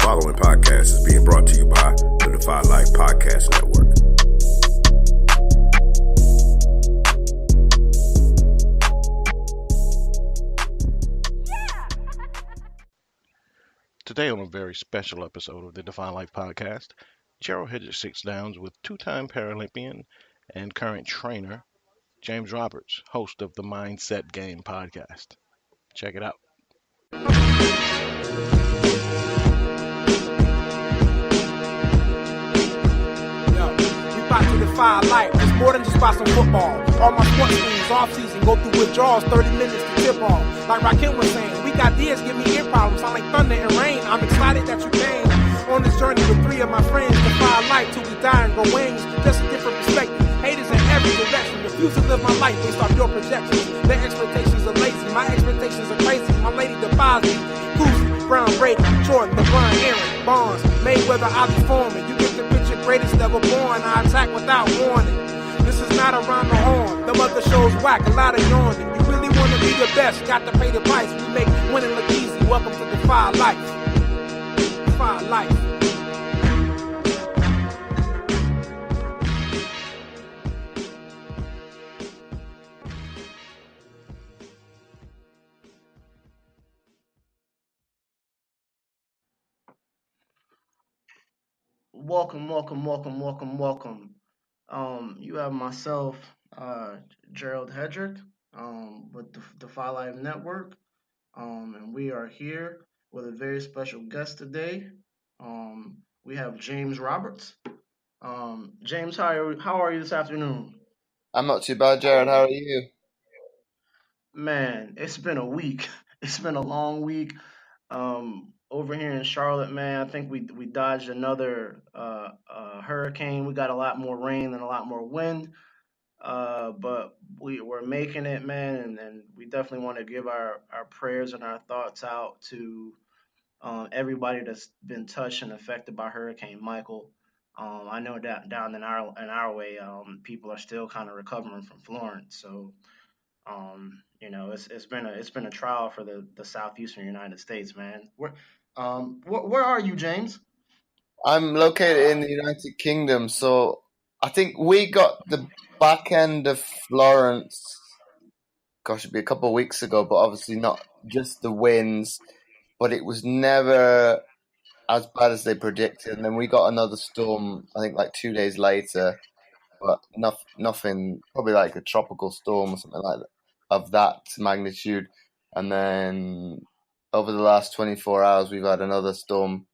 following podcast is being brought to you by the Defy Life Podcast Network. Today on a very special episode of the Defy Life Podcast, Gerald Hedrick sits down with two-time Paralympian and current trainer James Roberts, host of the Mindset Game podcast. Check it out. To defy life. It's more than just about some football. All my sports teams off season go through withdrawals, 30 minutes to tip off. Like Rakim was saying, we got ideas, give me ear problems. Sound like thunder and rain. I'm excited that you came on this journey with three of my friends. Defy life till we die and grow wings. Just a different perspective. Haters in every direction. Refuse to live my life based off your projections. Their expectations are lazy. My expectations are crazy. My lady defies me. Koozie, Brown, Brady, Jordan, LeBron, Aaron, Bonds, Mayweather, Ali Foreman. You get the picture, greatest ever born. I attack without warning. This is not around the horn. The other shows whack, a lot of yawning. You really want to be the best, got to pay the price. We make winning look easy. Welcome to Defy Life. Defy Life. Welcome. You have myself, Gerald Hedrick, with the Defy Life Network, and we are here with a very special guest today. We have James Roberts. James, how are you this afternoon? I'm not too bad, Jared. How are you? Man, it's been a week. It's been a long week. Over here in Charlotte, man, I think we dodged another hurricane. We got a lot more rain and a lot more wind, but we're making it, man, and we definitely want to give our prayers and our thoughts out to everybody that's been touched and affected by Hurricane Michael. I know that down in our way, people are still kind of recovering from Florence, so. It's been a trial for the southeastern United States, man. Where are you, James? I'm located in the United Kingdom, so I think we got the back end of Florence. Gosh, it'd be a couple of weeks ago, but obviously not just the winds. But it was never as bad as they predicted. And then we got another storm, I think, like 2 days later. But nothing, probably like a tropical storm or something like that, of that magnitude. And then over the last 24 hours, we've had another storm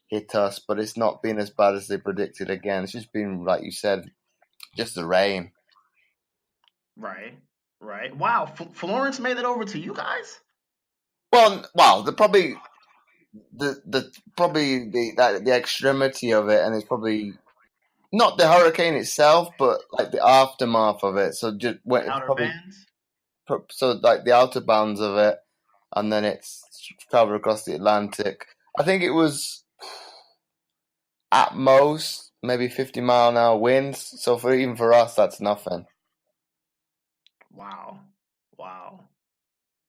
hit us, but it's not been as bad as they predicted again. It's just been, like you said, just the rain. Right. Wow, Florence made it over to you guys? Well, the extremity of it, and it's probably not the hurricane itself, but like the aftermath of it. So just when it's probably bands? So like the outer bounds of it, and then it's traveled across the Atlantic. I think it was at most maybe 50-mile-an-hour winds. So even for us, that's nothing. Wow.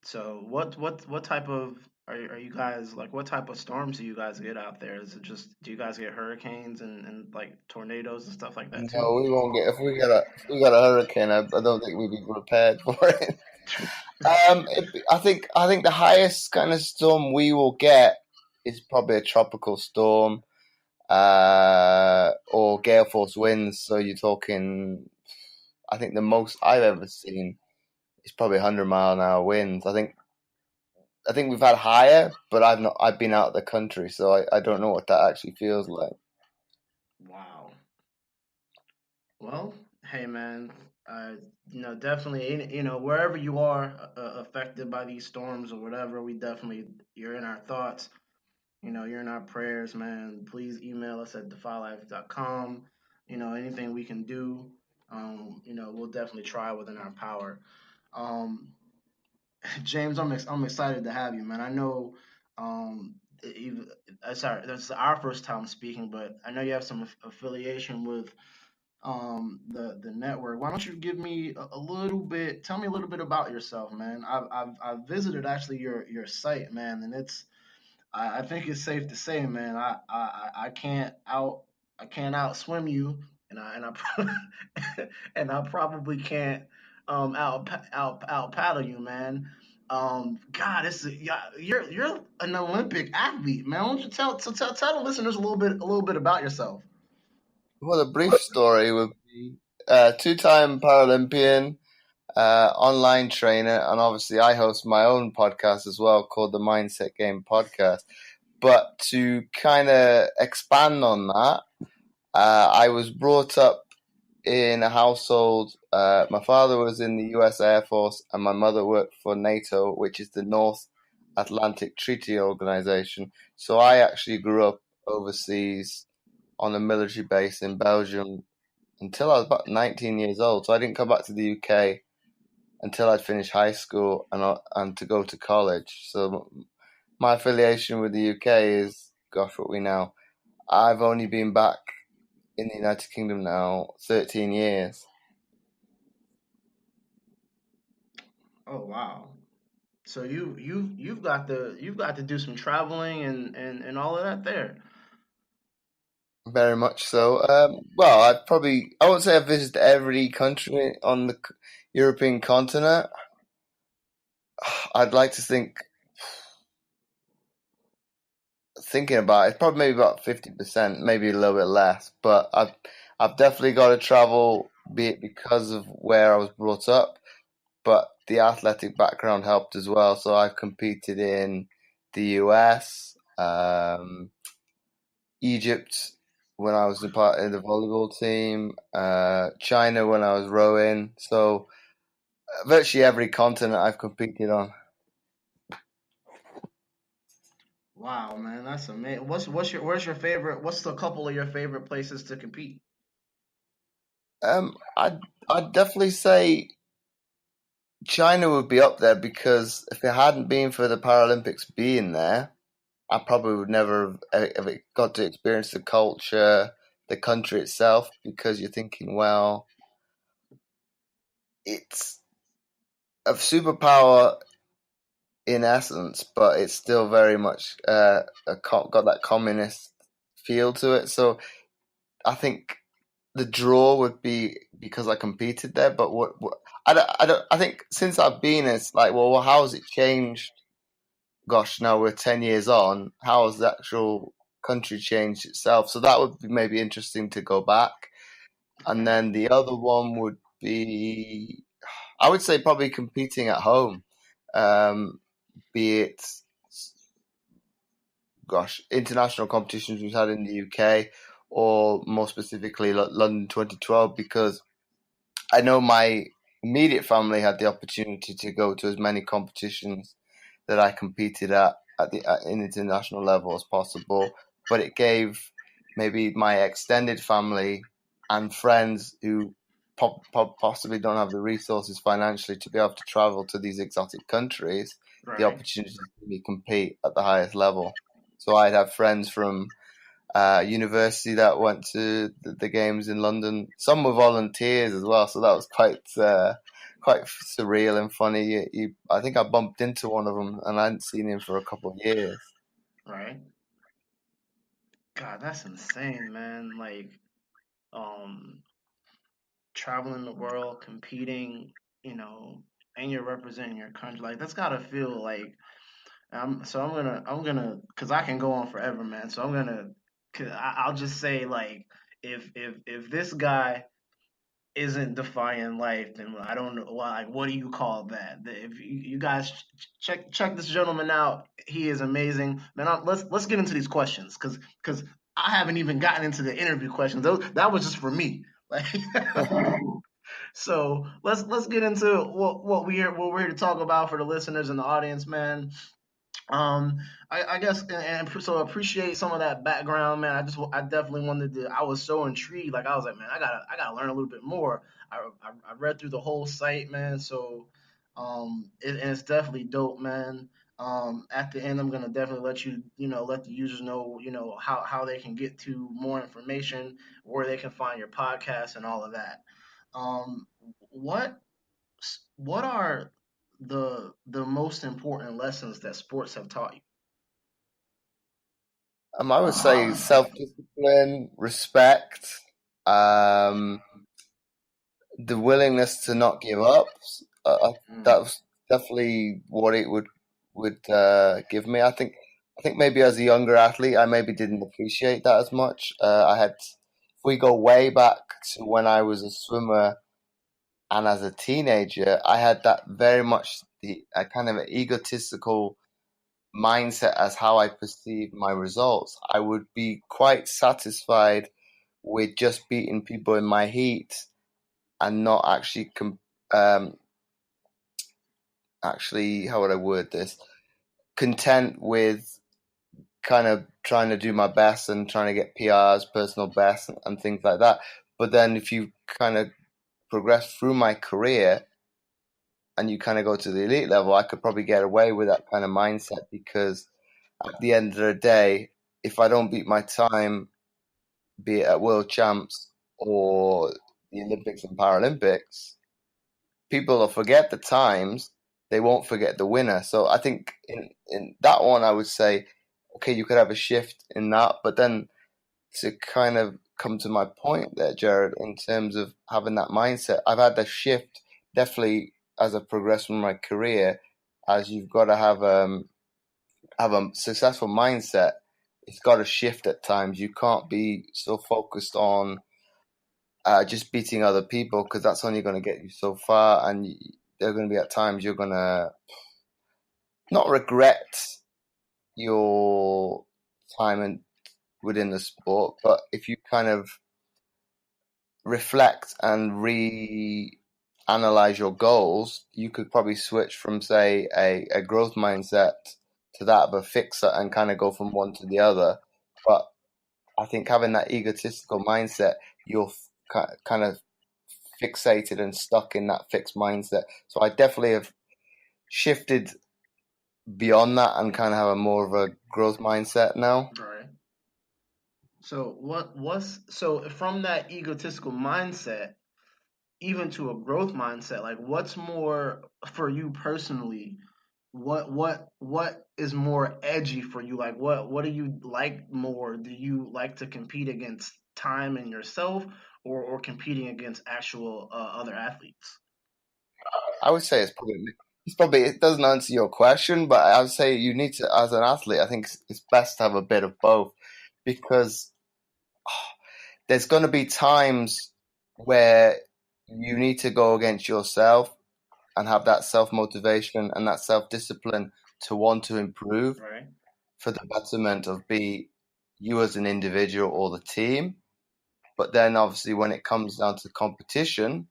So what type of are you guys like? What type of storms do you guys get out there? Is it just do you guys get hurricanes and like tornadoes and stuff like that too? No, we won't get if we got a hurricane. I don't think we'd be prepared for it. I think the highest kind of storm we will get is probably a tropical storm, or gale force winds. So you're talking, I think the most I've ever seen is probably 100-mile-an-hour winds. I think we've had higher, but I've been out of the country, so I don't know what that actually feels like. Wow. Well, hey man, definitely, wherever you are affected by these storms or whatever, you're in our thoughts. You're in our prayers, man. Please email us at defylife.com. Anything we can do, we'll definitely try within our power. James, I'm excited to have you, man. I know, sorry, this is our first time speaking, but I know you have some affiliation with the network. Why don't you give me a little bit? Tell me a little bit about yourself, man. I've visited actually your site, man, and it's I think it's safe to say, man, I can't outswim you, and I probably can't out paddle you, man. God, you're an Olympic athlete, man. Why don't you tell the listeners a little bit about yourself? Well, a brief story would be two-time Paralympian, online trainer, and obviously I host my own podcast as well called the Mindset Game Podcast. But to kind of expand on that, I was brought up in a household. My father was in the U.S. Air Force, and my mother worked for NATO, which is the North Atlantic Treaty Organization. So I actually grew up overseas on a military base in Belgium until I was about 19 years old. So I didn't come back to the UK until I'd finished high school and to go to college. So my affiliation with the UK is, gosh, what we know. I've only been back in the United Kingdom now 13 years. Oh wow! So you've got to do some traveling and all of that there. Very much so. Well, I won't say I've visited every country on the European continent. I'd like to thinking about it, it's probably maybe about 50%, maybe a little bit less. But I've definitely got to travel, be it because of where I was brought up, but the athletic background helped as well. So I've competed in the US, Egypt when I was a part of the volleyball team, China when I was rowing. So virtually every continent I've competed on. Wow, man, that's amazing. What's a couple of your favorite places to compete? I'd definitely say China would be up there because if it hadn't been for the Paralympics being there, I probably would never have got to experience the culture, the country itself, because you're thinking, well, it's a superpower in essence, but it's still very much got that communist feel to it. So I think the draw would be because I competed there. But I think since I've been, it's like, well, how has it changed? Gosh, now we're 10 years on. How has the actual country changed itself? So that would be maybe interesting to go back. And then the other one would be, I would say probably competing at home, be it, gosh, international competitions we've had in the UK or more specifically London 2012, because I know my immediate family had the opportunity to go to as many competitions that I competed at in international level as possible, but it gave maybe my extended family and friends who possibly don't have the resources financially to be able to travel to these exotic countries the Right. opportunity to compete at the highest level. So I'd have friends from university that went to the games in London. Some were volunteers as well, so that was quite surreal and funny. I think I bumped into one of them, and I hadn't seen him for a couple of years. Right. God, that's insane, man. Like, um, traveling the world, competing, you know, and you're representing your country. Like, that's gotta feel like. I'm gonna, cause I can go on forever, man. So I'm gonna, I'll just say like, if this guy isn't defying life, then I don't know why. Like, what do you call that? If you guys check this gentleman out, he is amazing, man. Let's get into these questions, cause I haven't even gotten into the interview questions. That was just for me. Like, so let's get into what we're here to talk about for the listeners and the audience, man. Um, I guess, so appreciate some of that background, man. I definitely wanted to. I was so intrigued. Like, I was like, man, I gotta learn a little bit more. I read through the whole site, man. So, and it's definitely dope, man. At the end, I'm gonna definitely let the users know, how they can get to more information, where they can find your podcast, and all of that. Um, what what are the most important lessons that sports have taught you? I would say self-discipline, respect, the willingness to not give up. That was definitely what it would give me. I think maybe as a younger athlete, I maybe didn't appreciate that as much. If we go way back to when I was a swimmer and as a teenager, I had that very much a kind of an egotistical mindset as how I perceived my results. I would be quite satisfied with just beating people in my heat and not actually how would I word this? Content with kind of trying to do my best and trying to get PRs, personal best, and things like that. But then if you kind of progress through my career and you kind of go to the elite level, I could probably get away with that kind of mindset, because at the end of the day, if I don't beat my time, be it at World Champs or the Olympics and Paralympics, people will forget the times, they won't forget the winner. So I think in that one, I would say, okay, you could have a shift in that. But then to kind of come to my point there, Jared, in terms of having that mindset, I've had the shift definitely as I progress in my career, as you've got to have a successful mindset. It's got to shift at times. You can't be so focused on just beating other people, because that's only going to get you so far. And there are going to be at times you're going to not regret your time within the sport, but if you kind of reflect and reanalyze your goals, you could probably switch from, say, a growth mindset to that of a fixer and kind of go from one to the other. But I think having that egotistical mindset, you're kind of fixated and stuck in that fixed mindset. So I definitely have shifted beyond that and kind of have a more of a growth mindset now. Right. So from that egotistical mindset, even to a growth mindset, like what's more for you personally? What is more edgy for you? Like what do you like more? Do you like to compete against time and yourself, or competing against actual other athletes? I would say it doesn't answer your question, but I would say you need to, as an athlete, I think it's best to have a bit of both, because there's going to be times where you need to go against yourself and have that self-motivation and that self-discipline to want to improve, Right. for the betterment of you as an individual or the team. But then obviously when it comes down to competition,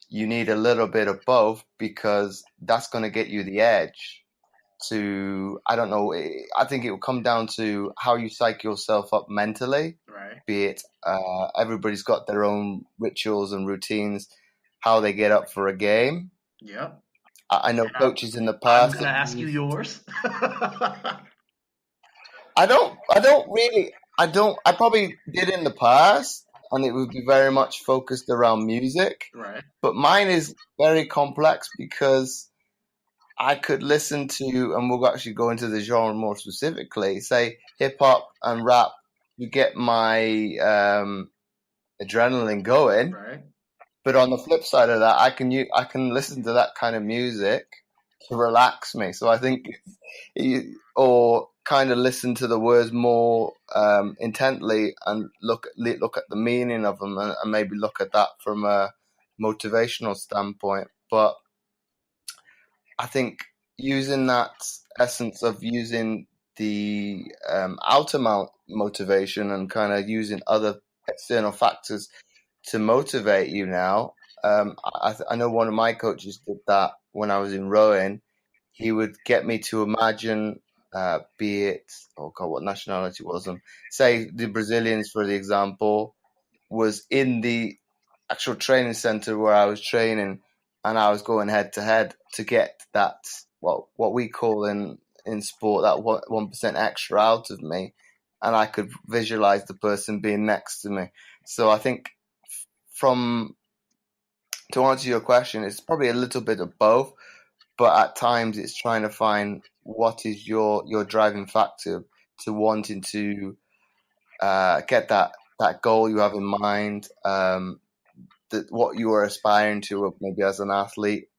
you need a little bit of both, because that's going to get you the edge to, I don't know, I think it will come down to how you psych yourself up mentally. Right. Be it everybody's got their own rituals and routines, how they get up for a game. Yep. I know coaches in the I'm past. gonna ask you yours. I probably did in the past, and it would be very much focused around music. Right. But mine is very complex, because I could listen to, and we'll actually go into the genre more specifically, say hip hop and rap, to get my adrenaline going. Right. But on the flip side of that, I can listen to that kind of music to relax me. So I think, or kind of listen to the words more intently and look at the meaning of them, and maybe look at that from a motivational standpoint. But I think using that essence of using the outer motivation and kind of using other external factors to motivate you now. I know one of my coaches did that when I was in rowing. He would get me to imagine, be it, oh God, what nationality was them? Say the Brazilians, for the example, was in the actual training center where I was training, and I was going head to head to get that, what we call in sport, that 1% extra out of me, and I could visualize the person being next to me. So I think, to answer your question, it's probably a little bit of both, but at times it's trying to find what is your driving factor, wanting to get that goal you have in mind, that what you are aspiring to, maybe as an athlete,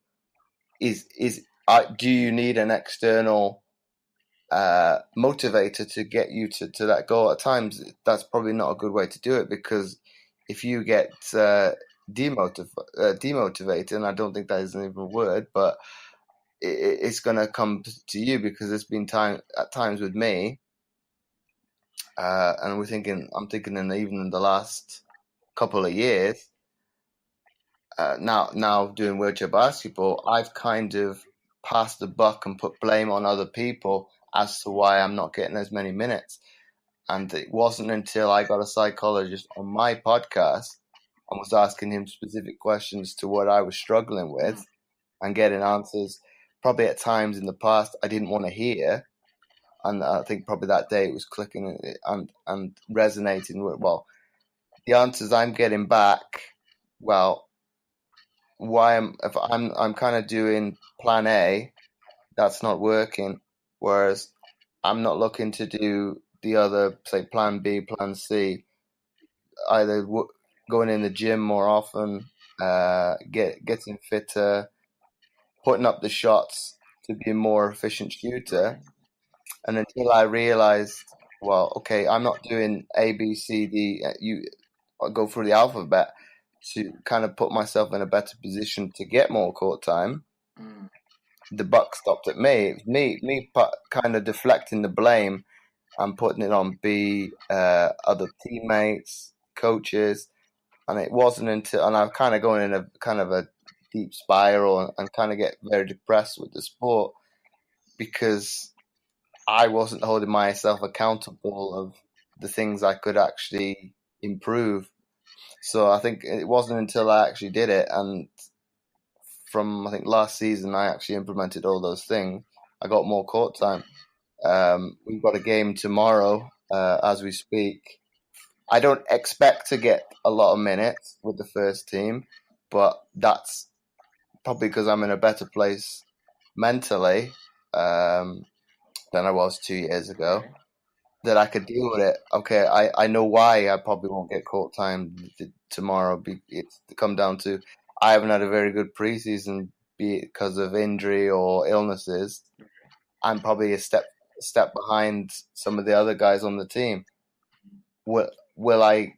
do you need an external motivator to get you to that goal? At times, that's probably not a good way to do it, because if you get demotivated, and I don't think that is even a word, but it's going to come to you, because there's been at times with me, and I'm thinking even in the last couple of years, now doing wheelchair basketball, I've kind of passed the buck and put blame on other people as to why I'm not getting as many minutes. And it wasn't until I got a psychologist on my podcast and was asking him specific questions to what I was struggling with and getting answers probably at times in the past I didn't want to hear. And I think probably that day it was clicking and resonating with, well, the answers I'm getting back, well, if I'm kind of doing plan A, that's not working, whereas I'm not looking to do the other, say, plan B, plan C, either going in the gym more often, getting fitter, putting up the shots to be a more efficient shooter. And until I realized, well, okay, I'm not doing A, B, C, D, I'll go through the alphabet to kind of put myself in a better position to get more court time. The buck stopped at me. Me kind of deflecting the blame and putting it on other teammates, coaches, and it wasn't until, and I'm kind of going in a kind of a deep spiral and kind of get very depressed with the sport, because I wasn't holding myself accountable of the things I could actually improve. So I think it wasn't until I actually did it, and from, I think, last season, I actually implemented all those things. I got more court time. We've got a game tomorrow as we speak. I don't expect to get a lot of minutes with the first team, but that's probably because I'm in a better place mentally than I was 2 years ago, that I could deal with it. Okay, I know why I probably won't get court time tomorrow. It's come down to I haven't had a very good preseason, be it because of injury or illnesses. I'm probably a step behind some of the other guys on the team. Will I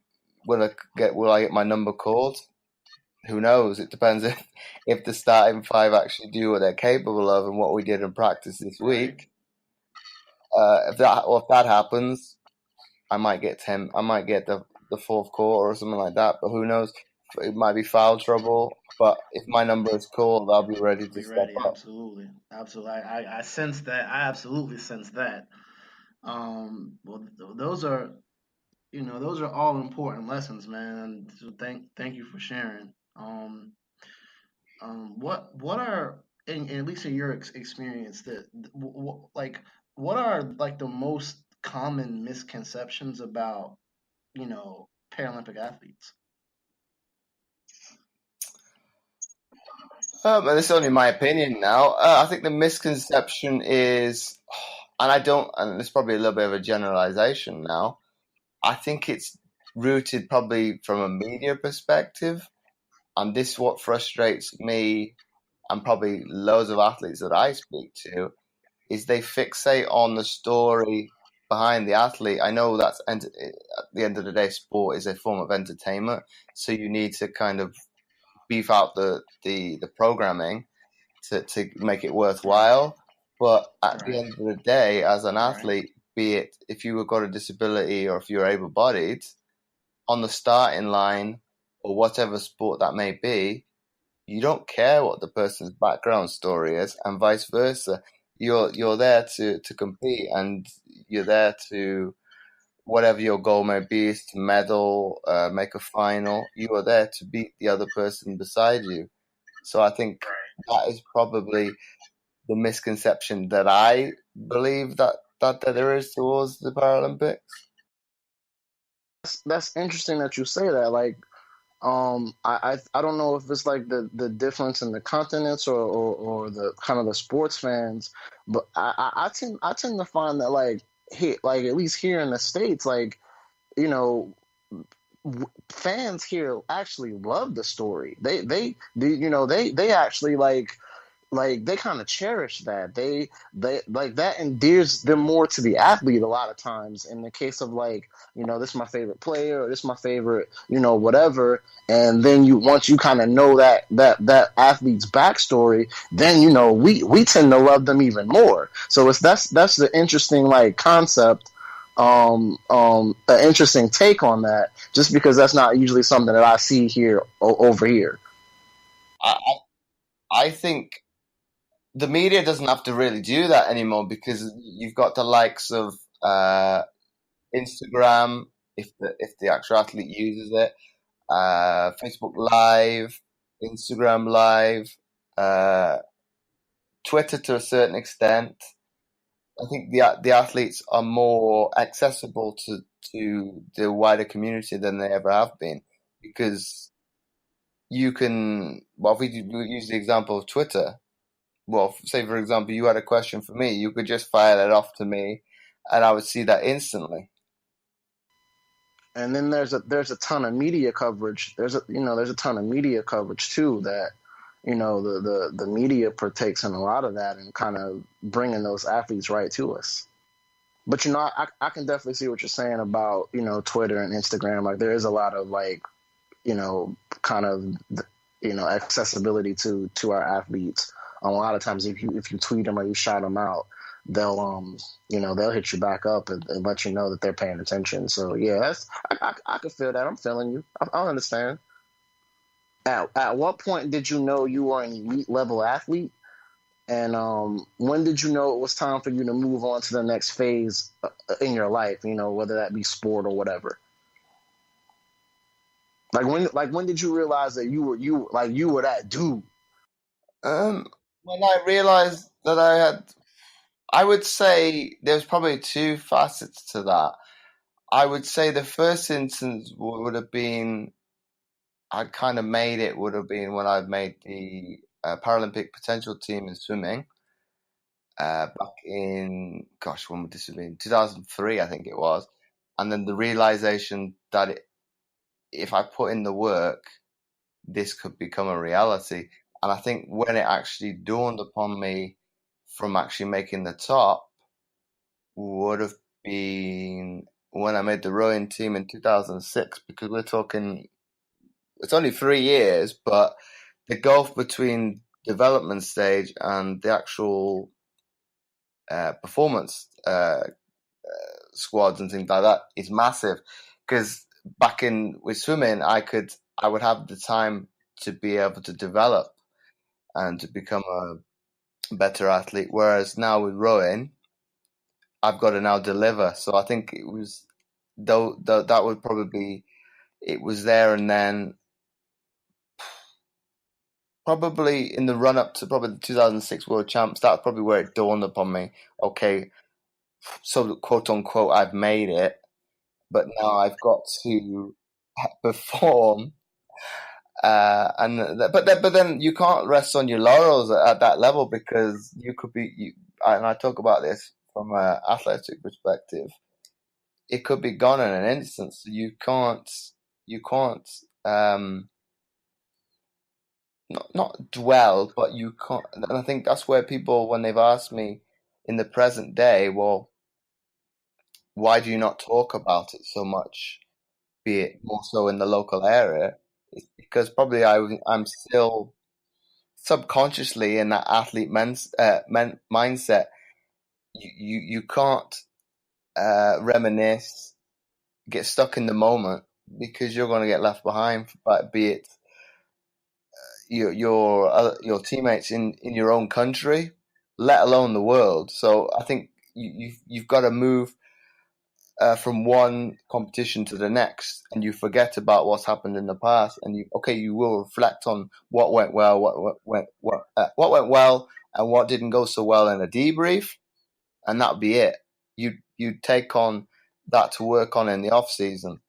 get my number called? Who knows? It depends if the starting five actually do what they're capable of and what we did in practice this week. If that happens, I might get the fourth quarter or something like that. But who knows? It might be foul trouble. But if my number is called, I'll be ready to step up. Absolutely. I sense that. I absolutely sense that. Well, those are all important lessons, man. So thank you for sharing. What are, at least in your experience, what are like the most common misconceptions about Paralympic athletes? And this is only my opinion now. I think the misconception is, and it's probably a little bit of a generalization now, I think it's rooted probably from a media perspective. And this is what frustrates me and probably loads of athletes that I speak to, is they fixate on the story behind the athlete. I know that's, at the end of the day, sport is a form of entertainment. So you need to kind of beef out the programming to make it worthwhile. But at the end of the day, as an athlete, be it if you have got a disability or if you're able-bodied, on the starting line or whatever sport that may be, you don't care what the person's background story is, and vice versa. You're there to compete, and you're there to, whatever your goal may be, is to medal, make a final. You are there to beat the other person beside you. So I think that is probably the misconception that I believe that there is towards the Paralympics. That's interesting that you say that. Like, I don't know if it's like the difference in the continents or the kind of the sports fans, but I tend to find that, like, here, like at least here in the States, like, you know, fans here actually love the story. They actually like they kind of cherish that. They like that endears them more to the athlete a lot of times. In the case of like, this is my favorite player, or this is my favorite, whatever. And then once you kind of know that athlete's backstory, then we tend to love them even more. So that's the interesting like concept, an interesting take on that, just because that's not usually something that I see here over here. I think the media doesn't have to really do that anymore, because you've got the likes of Instagram, if the actual athlete uses it, Facebook Live, Instagram Live, Twitter to a certain extent. I think the athletes are more accessible to the wider community than they ever have been, because you can. Well, if we use the example of Twitter. Well, say for example, you had a question for me, you could just fire that off to me, and I would see that instantly. And then there's a ton of media coverage. There's a ton of media coverage too that, the media partakes in a lot of that and kind of bringing those athletes right to us. But I can definitely see what you're saying about Twitter and Instagram. Like there is a lot of like, kind of accessibility to our athletes. A lot of times, if you tweet them or you shout them out, they'll hit you back up and let you know that they're paying attention. So yeah, I can feel that. I'm feeling you. I understand. At what point did you know you were an elite level athlete, and when did you know it was time for you to move on to the next phase in your life? Whether that be sport or whatever. Like when did you realize that you were that dude? When I realized that I would say there's probably two facets to that. I would say the first instance would have been, I'd kind of made it, would have been when I'd made the Paralympic potential team in swimming back in, when would this have been? 2003, I think it was. And then the realization that if I put in the work, this could become a reality. And I think when it actually dawned upon me from actually making the top would have been when I made the rowing team in 2006, because we're talking, it's only 3 years, but the gulf between development stage and the actual performance squads and things like that is massive. Because back with swimming, I would have the time to be able to develop and to become a better athlete. Whereas now with rowing, I've got to now deliver. So I think it was, that would probably, it was there. And then probably in the run up to probably the 2006 World Champs, that's probably where it dawned upon me. Okay, so quote unquote, I've made it, but now I've got to perform. But then you can't rest on your laurels at that level, because you could be, and I talk about this from an athletic perspective, it could be gone in an instant. So you can't not dwell, but you can't. And I think that's where people, when they've asked me in the present day, well, why do you not talk about it so much, be it more so in the local area? It's because probably I'm still subconsciously in that athlete mindset. You can't reminisce, get stuck in the moment, because you're going to get left behind. But be it your teammates in your own country, let alone the world. So I think you've got to move from one competition to the next, and you forget about what's happened in the past, and you will reflect on what went well, what went well, and what didn't go so well in a debrief, and that'd be it. You take on that to work on in the off season,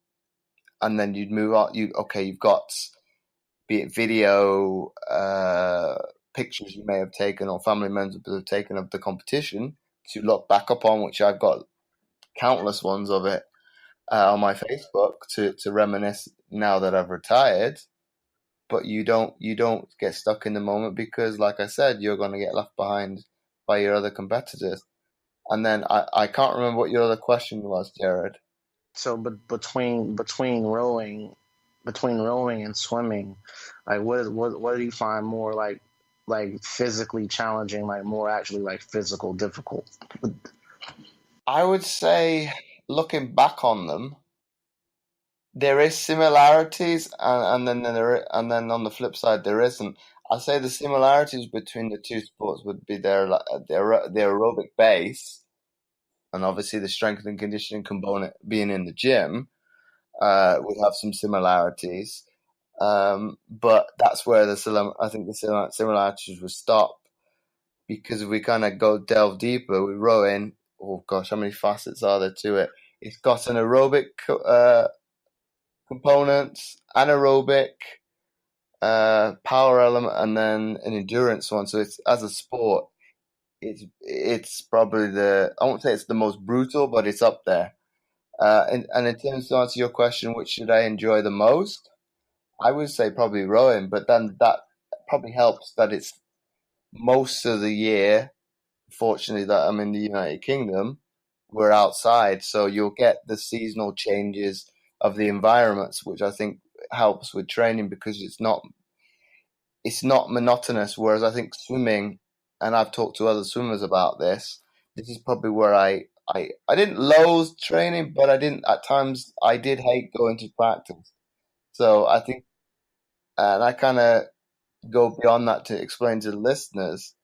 and then you'd move on. You've got, be it video, pictures you may have taken or family members have taken of the competition to look back upon, which I've got countless ones of it on my Facebook to reminisce now that I've retired. But you don't get stuck in the moment because, like I said, you're going to get left behind by your other competitors. And then I can't remember what your other question was, Jared. So, but between rowing and swimming, like what do you find more like physically challenging, like more actually like physical difficult? I would say, looking back on them, there is similarities, and then on the flip side there isn't. I'd say the similarities between the two sports would be their aerobic base, and obviously the strength and conditioning component being in the gym would have some similarities. But that's where I think the similarities would stop, because if we kind of delve deeper with rowing, oh gosh, how many facets are there to it? It's got an aerobic components, anaerobic, power element, and then an endurance one. So it's, as a sport, it's probably I won't say it's the most brutal, but it's up there. And in terms to answer your question, which should I enjoy the most? I would say probably rowing, but then that probably helps that it's most of the year. Fortunately, that I'm in the United Kingdom, we're outside, so you'll get the seasonal changes of the environments, which I think helps with training because it's not monotonous. Whereas I think swimming, and I've talked to other swimmers about this, this is probably where I didn't loathe training, but at times I did hate going to practice. So I think, and I kind of go beyond that to explain to the listeners,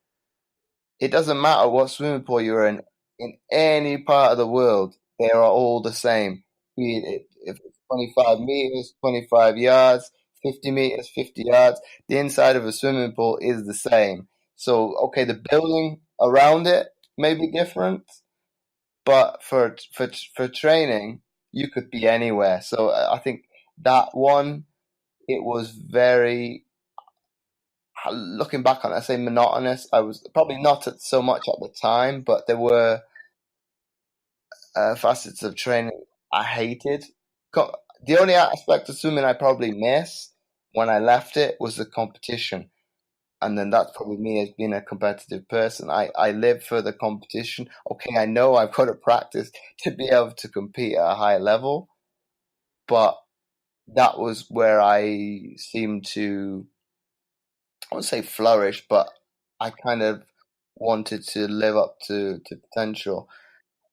it doesn't matter what swimming pool you're in any part of the world, they are all the same. Be it if it's 25 meters, 25 yards, 50 meters, 50 yards, the inside of a swimming pool is the same. So, okay, the building around it may be different, but for training, you could be anywhere. So I think that one, it was very, looking back on it, I say monotonous. I was probably not so much at the time, but there were facets of training I hated. The only aspect of swimming I probably miss when I left it was the competition. And then that's probably me as being a competitive person. I live for the competition. Okay, I know I've got to practice to be able to compete at a high level, but that was where I seemed to, I won't say flourish, but I kind of wanted to live up to potential.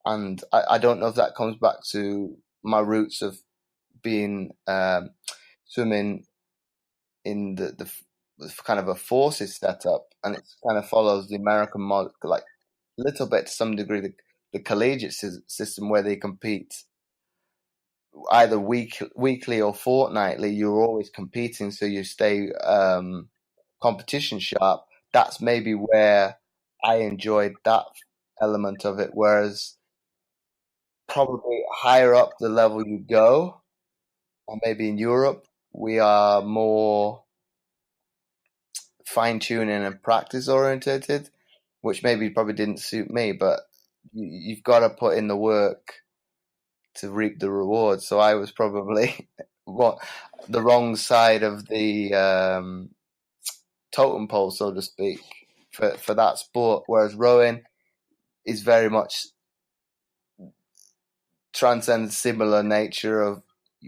And I don't know if that comes back to my roots of being swimming in the kind of a forces setup, and it kind of follows the American model, like a little bit to some degree the collegiate system where they compete either weekly or fortnightly. You're always competing, so you stay competition sharp. That's maybe where I enjoyed that element of it, whereas probably higher up the level you go, or maybe in Europe, we are more fine-tuning and practice orientated, which maybe probably didn't suit me, but you've got to put in the work to reap the rewards. So I was probably the wrong side of the totem pole, so to speak, for that sport, whereas rowing is very much transcends similar nature of,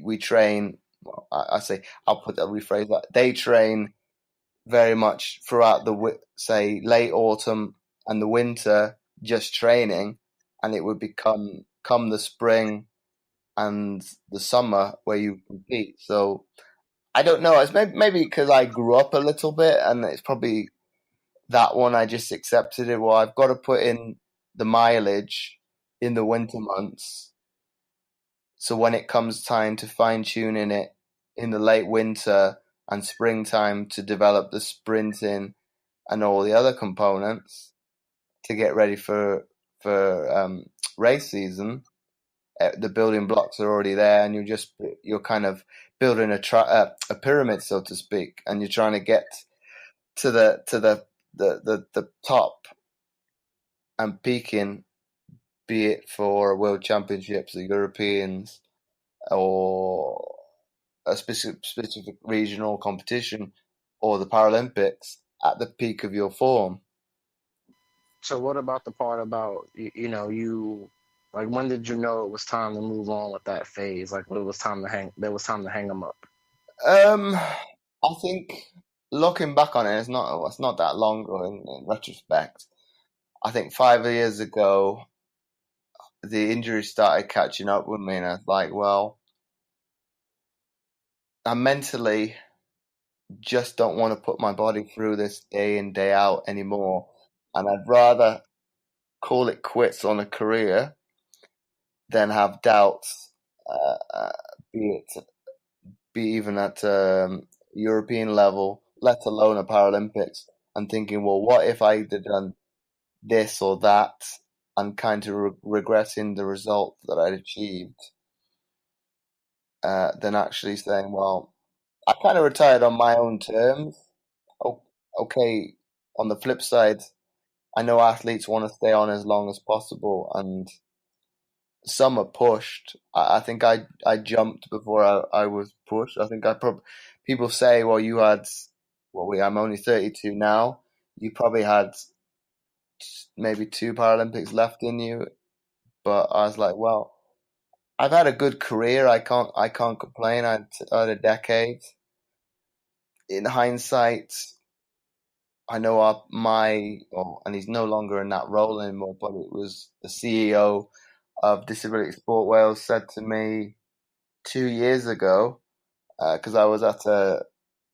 we train, well, I'll rephrase that, they train very much throughout say late autumn and the winter, just training, and it would come the spring and the summer where you compete. So I don't know, it's maybe because I grew up a little bit, and it's probably that one I just accepted it. Well, I've got to put in the mileage in the winter months, so when it comes time to fine-tune it in the late winter and springtime to develop the sprinting and all the other components to get ready for race season, the building blocks are already there, and you're kind of building a pyramid, so to speak, and you're trying to get to the top and peaking be it for World Championships, the Europeans, or a specific regional competition, or the Paralympics, at the peak of your form. So what about the part about you like, when did you know it was time to move on with that phase? Like, when it was time to hang, there was time to hang them up. I think looking back on it, it's not that long ago in retrospect. I think 5 years ago, the injuries started catching up with me, and I was like, well, I mentally just don't want to put my body through this day in, day out anymore. And I'd rather call it quits on a career than have doubts, be even at European level, let alone a Paralympics, and thinking, well, what if I'd have done this or that, and kind of regretting the result that I'd achieved, than actually saying, well, I kind of retired on my own terms. Okay, on the flip side, I know athletes want to stay on as long as possible, and some are pushed. I think I jumped before I was pushed. I think people say, well, I'm only 32 now. You probably had maybe 2 Paralympics left in you. But I was like, well, I've had a good career. I can't complain. I had a decade. In hindsight, I know and he's no longer in that role anymore, but it was the CEO of Disability Sport Wales said to me 2 years ago, because I was at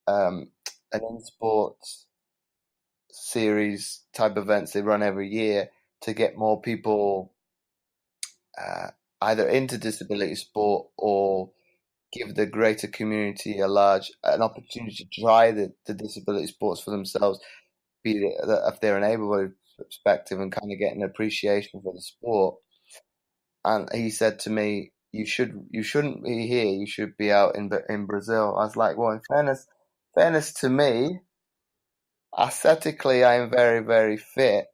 an in-sports series type events they run every year to get more people either into disability sport or give the greater community an opportunity to try the disability sports for themselves, be it if they're an able-bodied perspective, and kind of get an appreciation for the sport. And he said to me, you shouldn't be here, you should be out in Brazil. I was like, well, in fairness to me, aesthetically I am very, very fit,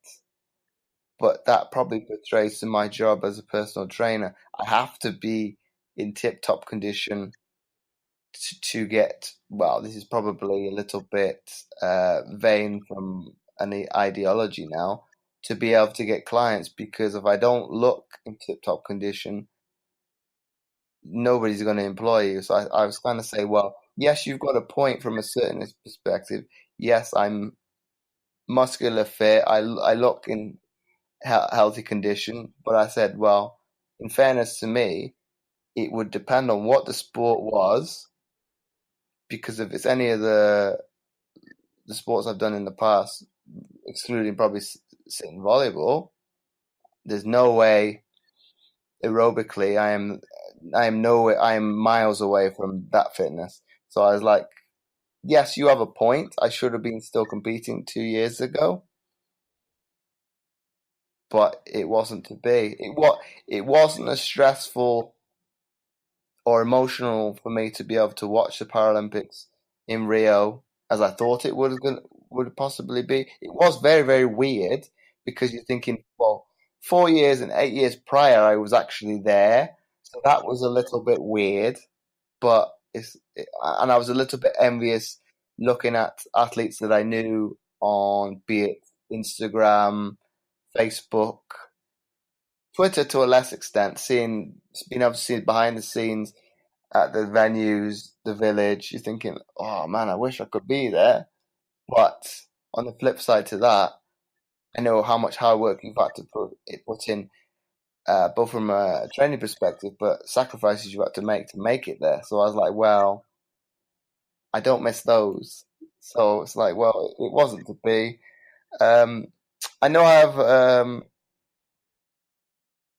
but that probably portrays to my job as a personal trainer. I have to be in tip-top condition to get, well, this is probably a little bit vain from an ideology now, to be able to get clients, because if I don't look in tip-top condition, nobody's going to employ you. So I was kind of say, well, yes, you've got a point from a certain perspective. Yes, I'm muscular fit. I look in healthy condition. But I said, well, in fairness to me, it would depend on what the sport was, because if it's any of the sports I've done in the past, excluding probably sitting volleyball, there's no way aerobically I am miles away from that fitness. So I was like, yes, you have a point. I should have been still competing 2 years ago, but it wasn't to be. It wasn't as stressful or emotional for me to be able to watch the Paralympics in Rio as I thought it would possibly be. It was very, very weird, because you're thinking, well, 4 years and 8 years prior, I was actually there. So that was a little bit weird, but and I was a little bit envious looking at athletes that I knew on, be it Instagram, Facebook, Twitter to a less extent, being able to see behind the scenes at the venues, the village. You're thinking, oh man, I wish I could be there. But on the flip side to that, I know how much hard work you've had to put in, both from a training perspective, but sacrifices you had to make it there. So I was like, well, I don't miss those. So it's like, well, it wasn't to be. I know I have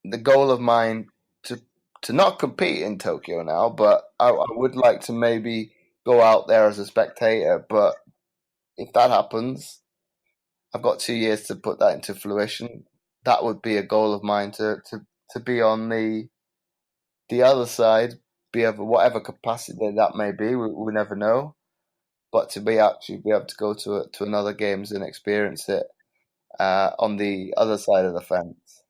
the goal of mine to not compete in Tokyo now, but I would like to maybe go out there as a spectator. But if that happens, I've got 2 years to put that into fruition. That would be a goal of mine to be on the other side, be of whatever capacity that may be. We never know, but to be able to go to another games and experience it on the other side of the fence.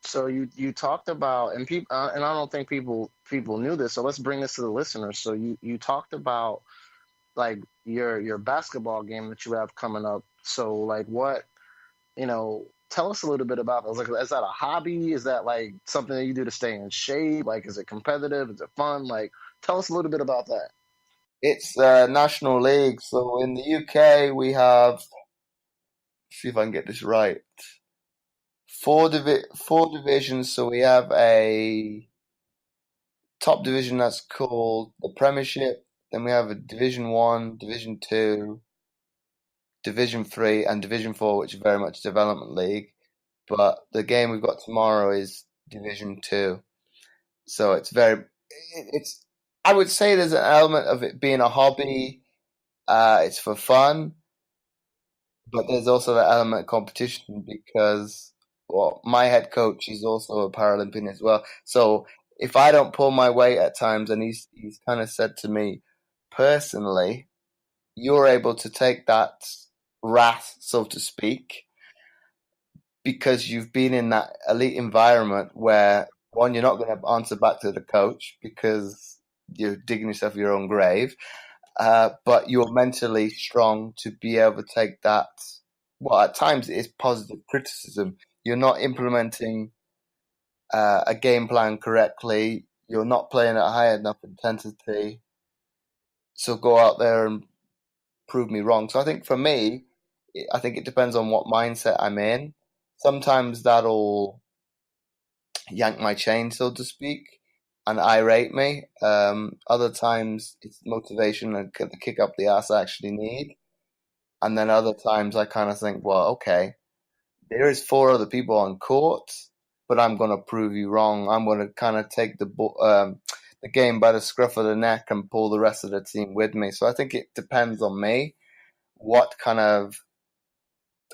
So you talked about, and people, and I don't think people knew this. So let's bring this to the listeners. So you talked about like your basketball game that you have coming up. So like what, tell us a little bit about that. Like, is that a hobby? Is that like something that you do to stay in shape? Like, is it competitive? Is it fun? Like, tell us a little bit about that. It's National League. So in the UK, we have, see if I can get this right, four divisions. So we have a top division that's called the Premiership. Then we have a Division 1, Division 2, Division 3, and Division 4, which is very much development league. But the game we've got tomorrow is Division 2. So it's I would say there's an element of it being a hobby. It's for fun, but there's also that element of competition because, well, my head coach is also a Paralympian as well. So if I don't pull my weight at times, and he's kind of said to me personally, you're able to take that wrath, so to speak, because you've been in that elite environment where, one, you're not going to answer back to the coach because you're digging yourself your own grave, but you're mentally strong to be able to take that. Well, at times it is positive criticism. You're not implementing a game plan correctly. You're not playing at high enough intensity. So go out there and prove me wrong. So I think for me, I think it depends on what mindset I'm in. Sometimes that'll yank my chain, so to speak, and irate me. Other times it's motivation and the kick up the ass I actually need. And then other times I kind of think, well, okay, there is 4 other people on court, but I'm going to prove you wrong. I'm going to kind of take the game by the scruff of the neck and pull the rest of the team with me. So I think it depends on me, what kind of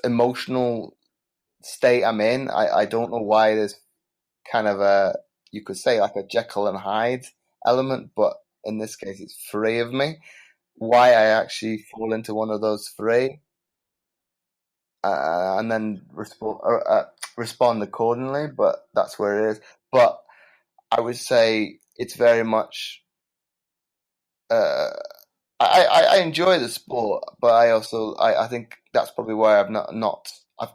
emotional state I'm in. I don't know why there's kind of you could say like a Jekyll and Hyde element, but in this case it's 3 of me. Why I actually fall into one of those 3, and then respond accordingly, but that's where it is. But I would say it's very much. I enjoy the sport, but I think that's probably why I've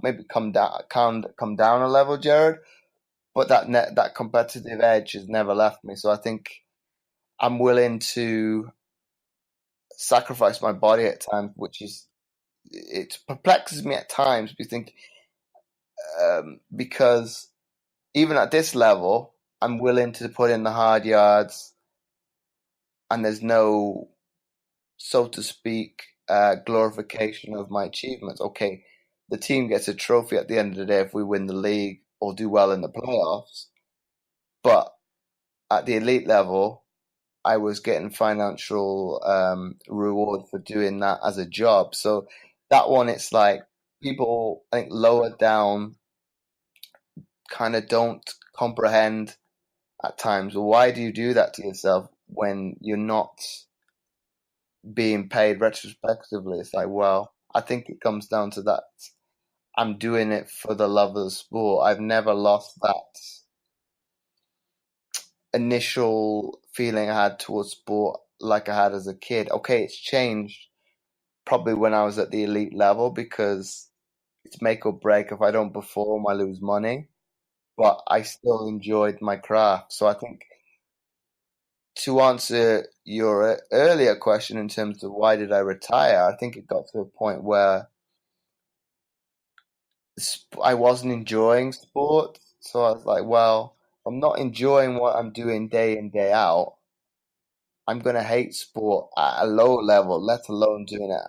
maybe come down a level, Jared. But that competitive edge has never left me. So I think I'm willing to sacrifice my body at times, it perplexes me at times. Because even at this level, I'm willing to put in the hard yards, and there's no, so to speak, glorification of my achievements. Okay, the team gets a trophy at the end of the day if we win the league or do well in the playoffs. But at the elite level, I was getting financial reward for doing that as a job. So that one, it's like people, I think, lower down kind of don't comprehend at times. Why do you do that to yourself when you're not being paid retrospectively? It's like, well, I think it comes down to that. I'm doing it for the love of the sport. I've never lost that initial feeling I had towards sport like I had as a kid. Okay, it's changed probably when I was at the elite level because it's make or break. If I don't perform, I lose money. But I still enjoyed my craft. So I think to answer your earlier question in terms of why did I retire, I think it got to a point where I wasn't enjoying sport. So I was like, well, if I'm not enjoying what I'm doing day in, day out, I'm going to hate sport at a low level, let alone doing it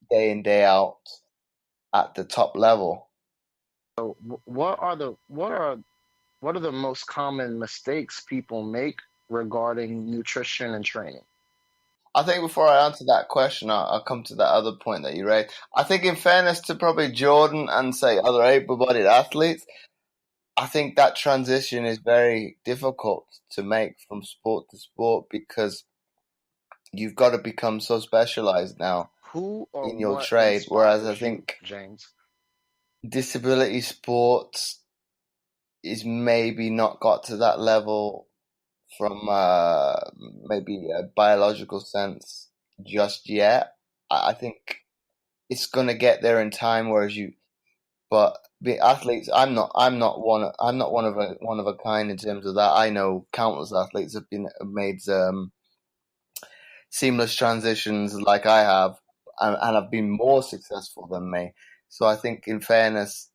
day in, day out at the top level. So what are the most common mistakes people make regarding nutrition and training? I think before I answer that question, I'll come to that other point that you raised. I think in fairness to probably Jordan and, say, other able-bodied athletes, I think that transition is very difficult to make from sport to sport because you've got to become so specialized now in your trade. Whereas I think James, disability sports, is maybe not got to that level from maybe a biological sense just yet. I think it's gonna get there in time. Whereas but the athletes, I'm not one of a kind in terms of that. I know countless athletes have made seamless transitions like I have, and have been more successful than me. So I think, in fairness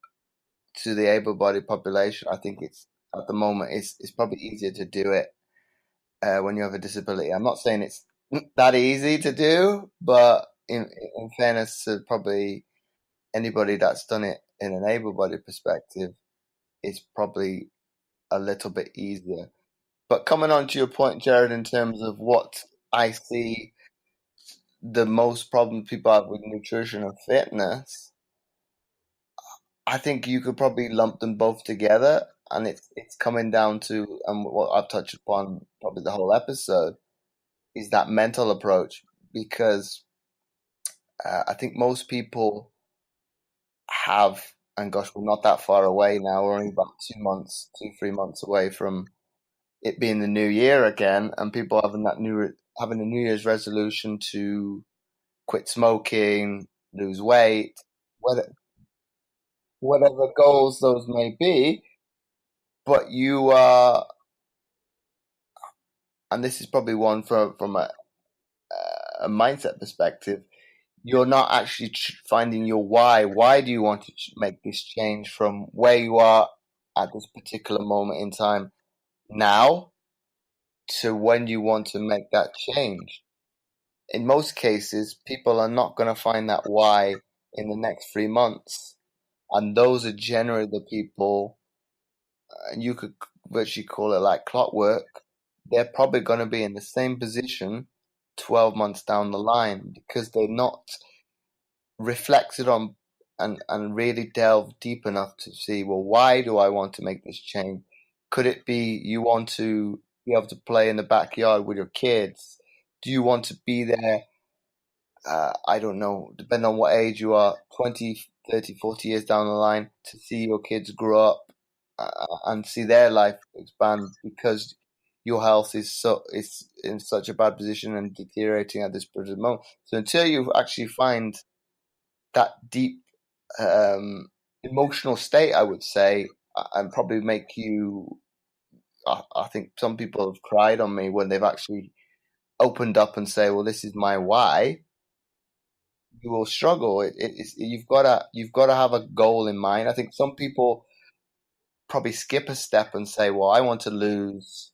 to the able-bodied population, I think it's at the moment it's probably easier to do it when you have a disability. I'm not saying it's that easy to do, but in fairness to probably anybody that's done it in an able-bodied perspective, it's probably a little bit easier. But coming on to your point, Jared, in terms of what I see the most problem people have with nutrition and fitness, I think you could probably lump them both together, and it's coming down to, and what I've touched upon probably the whole episode, is that mental approach. Because I think most people have, and gosh, we're not that far away now. We're only about 3 months away from it being the new year again, and people having a New Year's resolution to quit smoking, lose weight, whatever goals those may be. But you are, and this is probably one from a mindset perspective, you're not actually finding your why. Why do you want to make this change from where you are at this particular moment in time now to when you want to make that change? In most cases, people are not going to find that why in the next 3 months. And those are generally the people, and you could virtually call it like clockwork, they're probably going to be in the same position 12 months down the line, because they're not reflected on and really delved deep enough to see, well, why do I want to make this change? Could it be you want to be able to play in the backyard with your kids? Do you want to be there, I don't know, depending on what age you are, 20, 30, 40 years down the line, to see your kids grow up and see their life expand, because your health is in such a bad position and deteriorating at this present moment. So until you actually find that deep emotional state, I would say, and probably make you, I think some people have cried on me when they've actually opened up and say, well, this is my why. You will struggle. You've got to have a goal in mind. I think some people probably skip a step and say, well, I want to lose,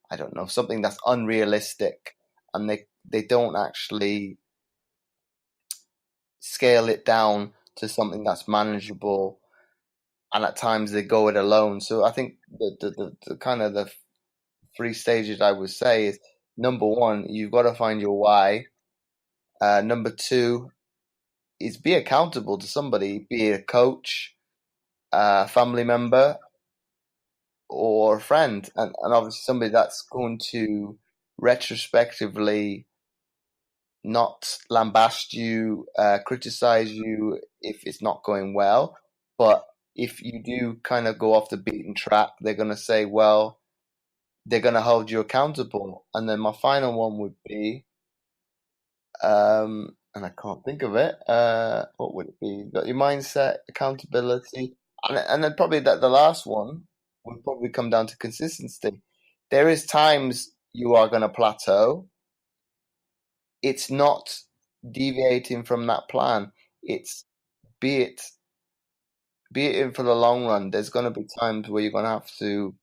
I don't know, something that's unrealistic, and they don't actually scale it down to something that's manageable, and at times they go it alone. So I think the kind of the 3 stages I would say is, number 1, you've got to find your why. Number 2 is be accountable to somebody, be it a coach, a family member, or a friend, and obviously somebody that's going to retrospectively not lambast you, criticize you if it's not going well. But if you do kind of go off the beaten track, they're going to say, well, they're going to hold you accountable. And then my final one would be, and I can't think of it, what would it be? You've got your mindset, accountability, and then probably that the last one would probably come down to consistency. There is times you are going to plateau. It's not deviating from that plan. It's be it in for the long run. There's going to be times where you're going to have to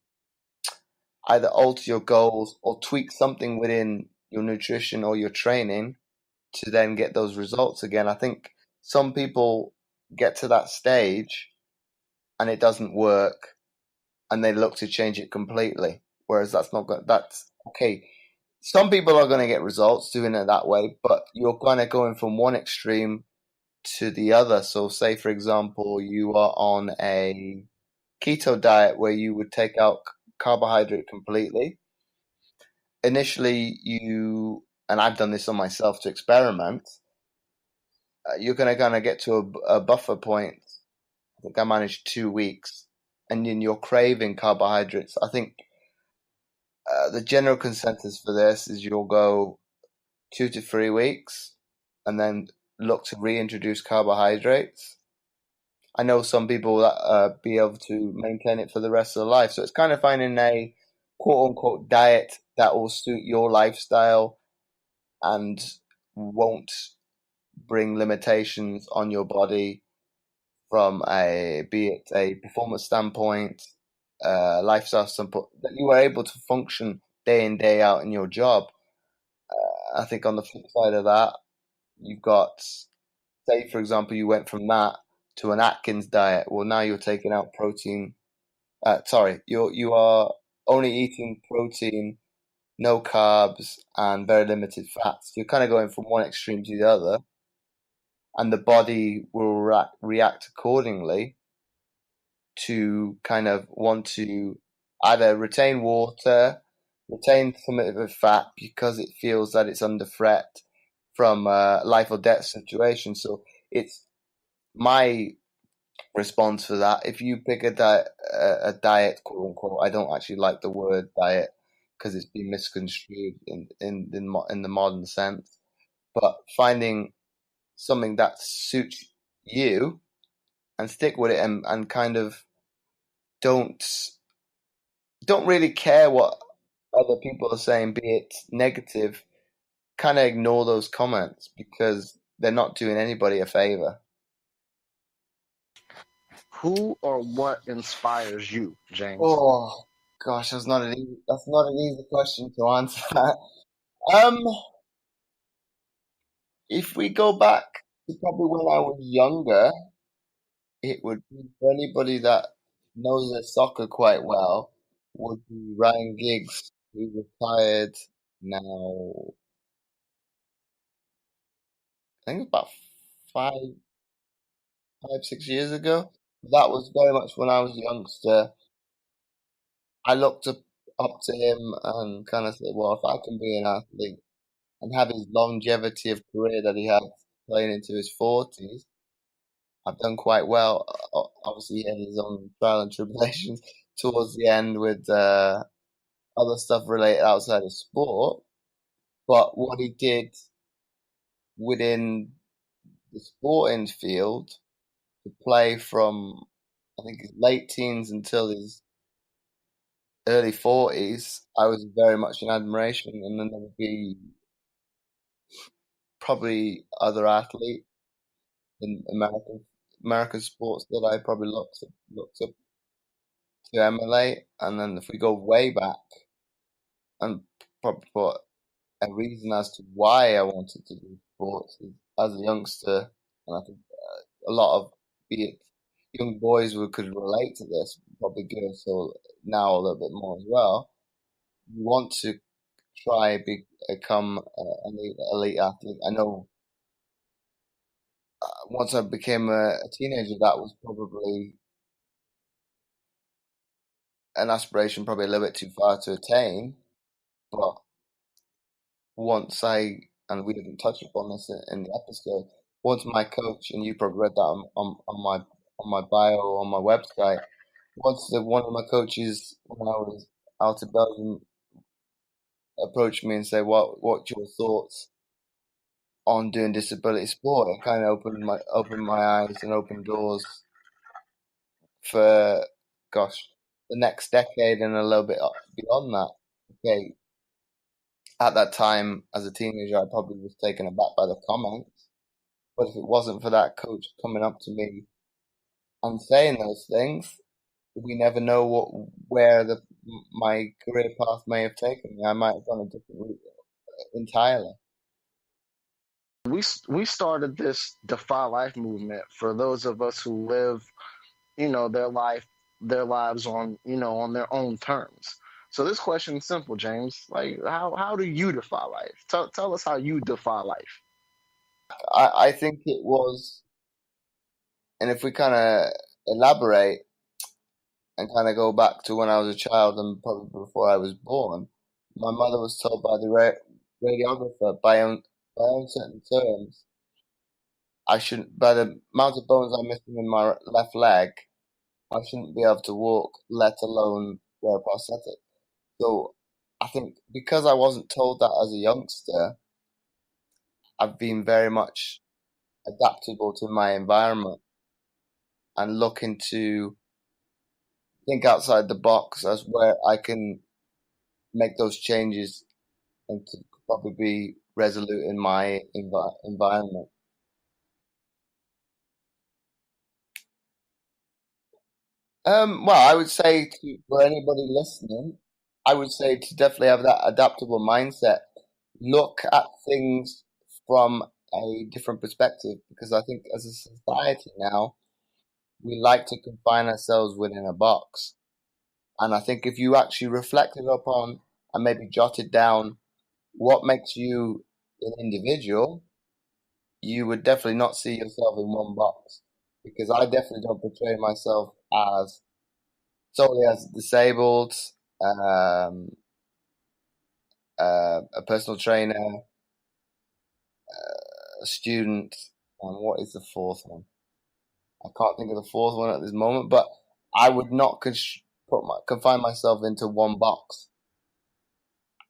either alter your goals or tweak something within your nutrition or your training to then get those results again. I think some people get to that stage and it doesn't work, and they look to change it completely. Whereas that's okay. Some people are going to get results doing it that way, but you're kind of going from one extreme to the other. So say, for example, you are on a keto diet where you would take out carbohydrate completely. Initially, and I've done this on myself to experiment, you're going to kind of get to a buffer point. I think I managed 2 weeks and then you're craving carbohydrates, I think the general consensus for this is you'll go 2 to 3 weeks and then look to reintroduce carbohydrates. I know some people that be able to maintain it for the rest of their life. So it's kind of finding a quote unquote diet that will suit your lifestyle and won't bring limitations on your body from be it a performance standpoint, lifestyle standpoint, that you are able to function day in, day out in your job. I think on the flip side of that, you've got, say, for example, you went from that to an Atkins diet. Well, now you're taking out protein. You are only eating protein, no carbs, and very limited fats. You're kind of going from one extreme to the other, and the body will react accordingly to kind of want to either retain water, retain some of the fat because it feels that it's under threat from a life or death situation. So it's my response for that. If you pick a diet, quote unquote, I don't actually like the word diet because it's been misconstrued in the modern sense. But finding something that suits you and stick with it and kind of don't really care what other people are saying, be it negative, kind of ignore those comments because they're not doing anybody a favor. Who or what inspires you, James? Oh gosh, that's not an easy question to answer. If we go back to probably when I was younger, it would be for anybody that knows their soccer quite well, would be Ryan Giggs, who retired now, I think about 6 years ago. That was very much when I was a youngster. I looked up to him and kind of said, well, if I can be an athlete and have his longevity of career that he had playing into his 40s, I've done quite well. Obviously, he had his own trial and tribulations towards the end with other stuff related outside of sport. But what he did within the sporting field to play from, I think, his late teens until his early 40s, I was very much in admiration. And then there would be probably other athletes in American sports that I probably looked up to emulate. And then if we go way back, and probably put a reason as to why I wanted to do sports is, as a youngster, and I think a lot of, be it young boys who could relate to this, probably girls so now a little bit more as well. You want to try become an elite athlete. I know once I became a teenager, that was probably an aspiration, probably a little bit too far to attain. But once and we didn't touch upon this in the episode, once my coach, and you probably read that on my bio on my website, once one of my coaches when I was out of Belgium approached me and said, what's your thoughts on doing disability sport? It kind of opened my eyes and opened doors for, gosh, the next decade and a little bit beyond that. Okay, at that time as a teenager, I probably was taken aback by the comments, but if it wasn't for that coach coming up to me and saying those things, we never know where my career path may have taken me. I might have gone a different route entirely. We started this Defy Life movement for those of us who live, their lives on, on their own terms. So this question is simple, James. Like, how do you defy life? Tell us how you defy life. I think it was, and if we kind of elaborate and kind of go back to when I was a child and probably before I was born, my mother was told by the radiographer by uncertain terms, by the amount of bones I'm missing in my left leg, I shouldn't be able to walk, let alone wear a prosthetic. So I think because I wasn't told that as a youngster, I've been very much adaptable to my environment and looking to think outside the box as where I can make those changes and to probably be resolute in my environment. Well, I would say for anybody listening, I would say to definitely have that adaptable mindset. Look at things from a different perspective, because I think as a society now, we like to confine ourselves within a box. And I think if you actually reflected upon and maybe jotted down what makes you an individual, you would definitely not see yourself in one box. Because I definitely don't portray myself as solely as disabled, a personal trainer, a student, and what is the fourth one? I can't think of the fourth one at this moment, but I would not confine myself into one box.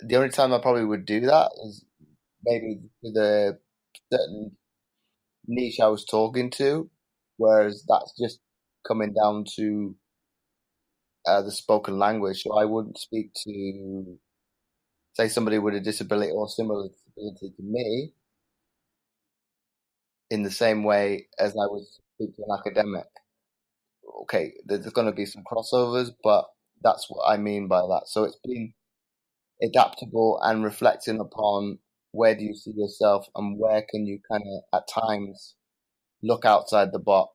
The only time I probably would do that is maybe with a certain niche I was talking to, whereas that's just coming down to the spoken language. So I wouldn't speak to, say, somebody with a disability or similar disability to me in the same way as I would speak to an academic. Okay, there's going to be some crossovers, but that's what I mean by that. So it's being adaptable and reflecting upon where do you see yourself and where can you kind of at times look outside the box.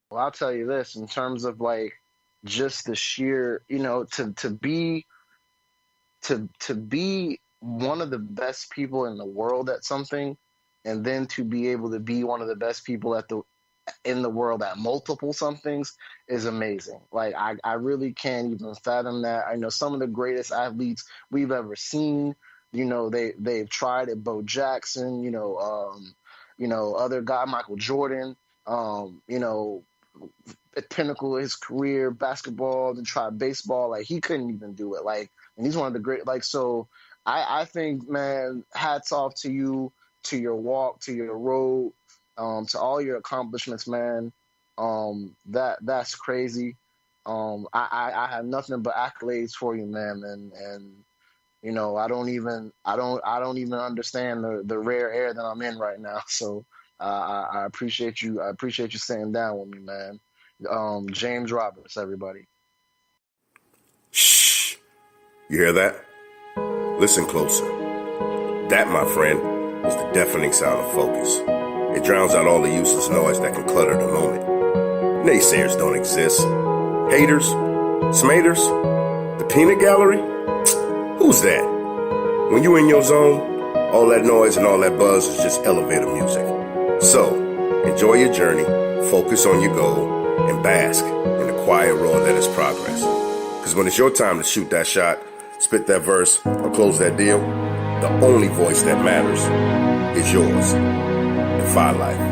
Well, I'll tell you this, in terms of like just the sheer, to be one of the best people in the world at something, and then to be able to be one of the best people in the world at multiple somethings is amazing. Like I really can't even fathom that. I know some of the greatest athletes we've ever seen, they've tried it. Bo Jackson, other guy, Michael Jordan, at pinnacle of his career, basketball, then tried baseball. Like he couldn't even do it. Like, and he's one of the great, so I think, man, hats off to you, to your walk, to your road, to all your accomplishments, man. That's crazy. I have nothing but accolades for you, man. And I don't even understand the rare air that I'm in right now. So I appreciate you. I appreciate you sitting down with me, man. James Roberts, everybody. Shh. You hear that? Listen closer. That, my friend, is the deafening sound of focus. It drowns out all the useless noise that can clutter the moment. Naysayers don't exist. Haters? Smaters? The peanut gallery? Who's that? When you in your zone, all that noise and all that buzz is just elevator music. So, enjoy your journey, focus on your goal, and bask in the quiet roar that is progress. Because when it's your time to shoot that shot, spit that verse, or close that deal, the only voice that matters is yours. Defy Life.